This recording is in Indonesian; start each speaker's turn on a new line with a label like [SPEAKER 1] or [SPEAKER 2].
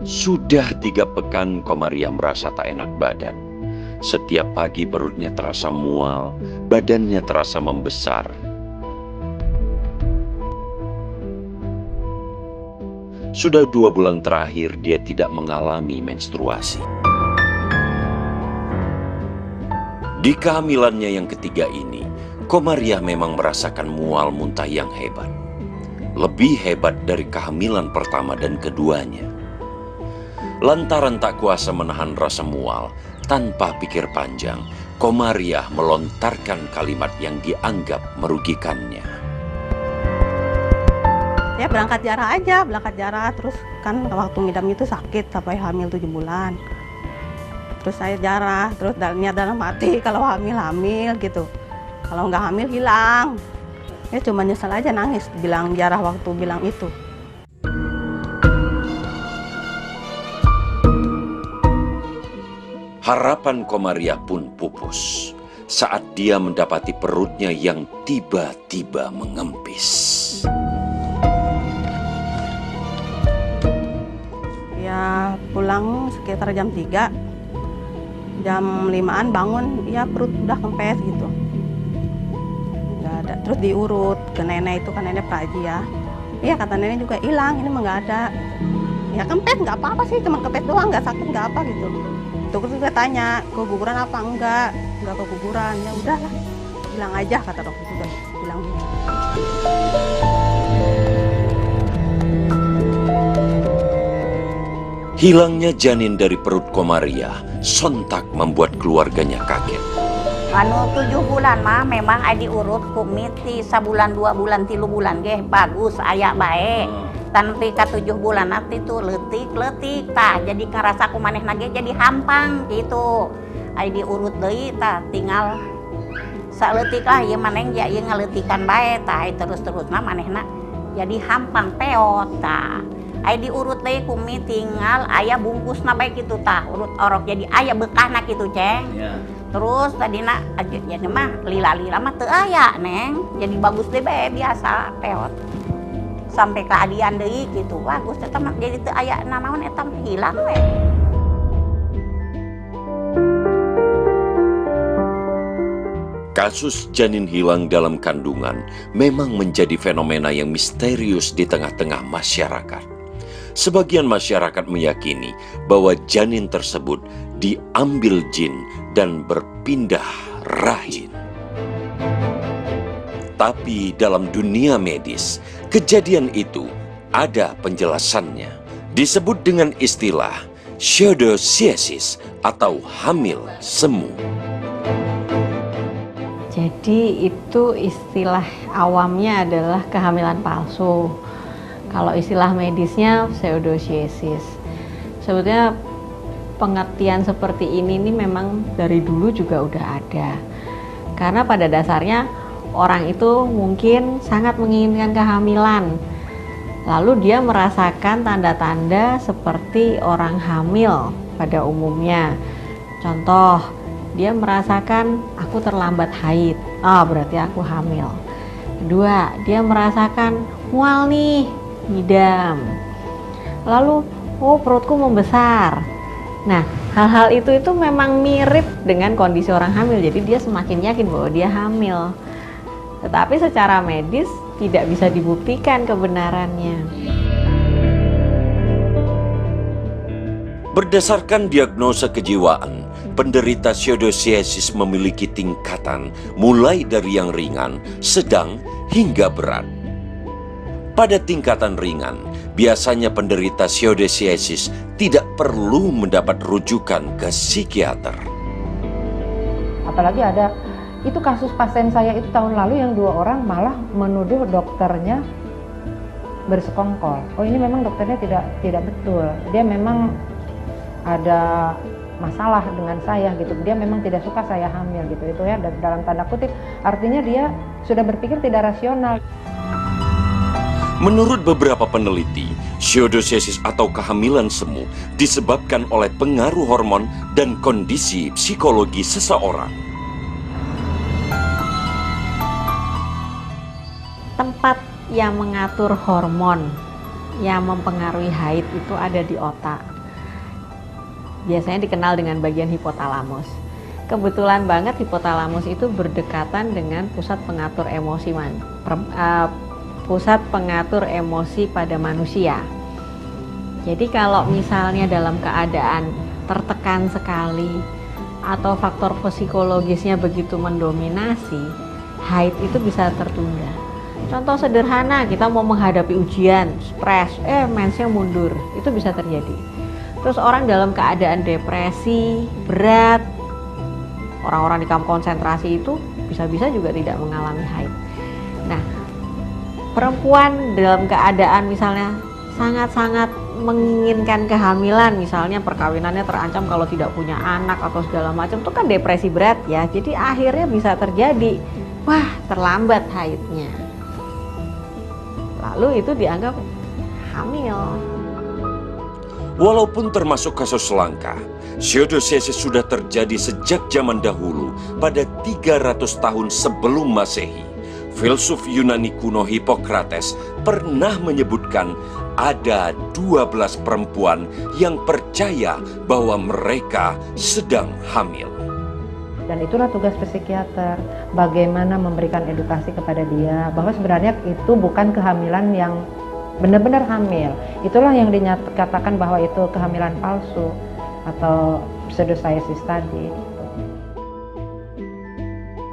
[SPEAKER 1] Sudah 3 pekan Komaria merasa tak enak badan. Setiap pagi perutnya terasa mual, badannya terasa membesar. Sudah 2 bulan terakhir dia tidak mengalami menstruasi. Di kehamilannya yang ketiga ini, Komaria memang merasakan mual muntah yang hebat. Lebih hebat dari kehamilan pertama dan keduanya. Lantaran tak kuasa menahan rasa mual, tanpa pikir panjang, Komaria melontarkan kalimat yang dianggap merugikannya.
[SPEAKER 2] Ya berangkat jarah, terus kan waktu ngidam itu sakit sampai hamil 7 bulan. Terus saya jarah, terus niat dalam hati kalau hamil gitu. Kalau nggak hamil hilang. Ya cuma nyesel aja nangis bilang jarah waktu bilang itu.
[SPEAKER 1] Harapan Komaria pun pupus saat dia mendapati perutnya yang tiba-tiba mengempis.
[SPEAKER 2] Ya pulang sekitar jam 3, jam 5-an bangun, ya perut udah kempes gitu. Nggak ada. Terus diurut ke nenek itu, kan nenek praji ya. Iya kata nenek juga hilang, ini mah nggak ada. Ya kempes nggak apa-apa sih, cuma kempes doang, nggak sakit nggak apa gitu. Terus juga tanya, keguguran apa enggak keguguran, ya udahlah, bilang aja kata dokter juga, bilang gitu.
[SPEAKER 1] Hilangnya janin dari perut Komaria sontak membuat keluarganya kaget.
[SPEAKER 3] 7 bulan mah memang adi urut kumiti sabulan 2 bulan 3 bulan ge bagus aya bae. Tanpi ka 7 bulan nanti tuh letik tah jadi ngerasa kumaneh nage jadi hampang gitu. Ai diurut deui tah tinggal saleutik lah ieu maneh ya ieu ngaletikan bae tah terus-terusna manehna jadi hampang peot tah. Ai diurut deui kumi tinggal aya bungkusna bae kitu tah urut orok jadi aya bekahna kitu ceng. Yeah. Terus tadina jadi mah lila-lila mah teu aya neng jadi bagus deh bae biasa peot. Sampai keadian deui gitu bagus eta mah jadi teu aya nanaon eta hilang we.
[SPEAKER 1] Kasus janin hilang dalam kandungan memang menjadi fenomena yang misterius di tengah-tengah masyarakat. Sebagian masyarakat meyakini bahwa janin tersebut diambil jin dan berpindah rahim. Tapi dalam dunia medis, kejadian itu ada penjelasannya. Disebut dengan istilah pseudocyesis atau hamil semu.
[SPEAKER 4] Jadi itu istilah awamnya adalah kehamilan palsu. Kalau istilah medisnya pseudocyesis. Sebetulnya pengertian seperti ini memang dari dulu juga udah ada. Karena pada dasarnya orang itu mungkin sangat menginginkan kehamilan. Lalu dia merasakan tanda-tanda seperti orang hamil pada umumnya. Contoh, dia merasakan aku terlambat haid. Berarti aku hamil. Kedua, dia merasakan mual nih, ngidam. Lalu, perutku membesar. Nah, hal-hal itu memang mirip dengan kondisi orang hamil. Jadi dia semakin yakin bahwa dia hamil. Tetapi secara medis tidak bisa dibuktikan kebenarannya.
[SPEAKER 1] Berdasarkan diagnosa kejiwaan, penderita pseudocyesis memiliki tingkatan mulai dari yang ringan, sedang, hingga berat. Pada tingkatan ringan, biasanya penderita pseudocyesis tidak perlu mendapat rujukan ke psikiater.
[SPEAKER 5] Apalagi ada itu kasus pasien saya itu tahun lalu yang 2 orang malah menuduh dokternya bersekongkol. Ini memang dokternya tidak betul. Dia memang ada masalah dengan saya gitu. Dia memang tidak suka saya hamil gitu. Itu ya dalam tanda kutip. Artinya dia sudah berpikir tidak rasional.
[SPEAKER 1] Menurut beberapa peneliti, pseudocyesis atau kehamilan semu disebabkan oleh pengaruh hormon dan kondisi psikologi seseorang.
[SPEAKER 4] Tempat yang mengatur hormon yang mempengaruhi haid itu ada di otak. biasanya dikenal dengan bagian hipotalamus. Kebetulan banget hipotalamus itu berdekatan dengan pusat pengatur emosi pusat pengatur emosi pada manusia. Jadi kalau misalnya dalam keadaan tertekan sekali atau faktor psikologisnya begitu mendominasi, haid itu bisa tertunda. Contoh sederhana, kita mau menghadapi ujian, stres, mensnya mundur, itu bisa terjadi. Terus orang dalam keadaan depresi berat, orang-orang di kamp konsentrasi itu bisa-bisa juga tidak mengalami haid. Nah, perempuan dalam keadaan misalnya sangat-sangat menginginkan kehamilan, misalnya perkawinannya terancam kalau tidak punya anak atau segala macam, itu kan depresi berat ya. Jadi akhirnya bisa terjadi, wah terlambat haidnya. Lalu itu dianggap hamil.
[SPEAKER 1] Walaupun termasuk kasus langka, pseudocyesis sudah terjadi sejak zaman dahulu pada 300 tahun sebelum Masehi. Filsuf Yunani kuno Hippocrates pernah menyebutkan ada 12 perempuan yang percaya bahwa mereka sedang hamil.
[SPEAKER 5] Dan itulah tugas psikiater, bagaimana memberikan edukasi kepada dia bahwa sebenarnya itu bukan kehamilan yang benar-benar hamil. Itulah yang dinyatakan bahwa itu kehamilan palsu atau pseudocyesis tadi.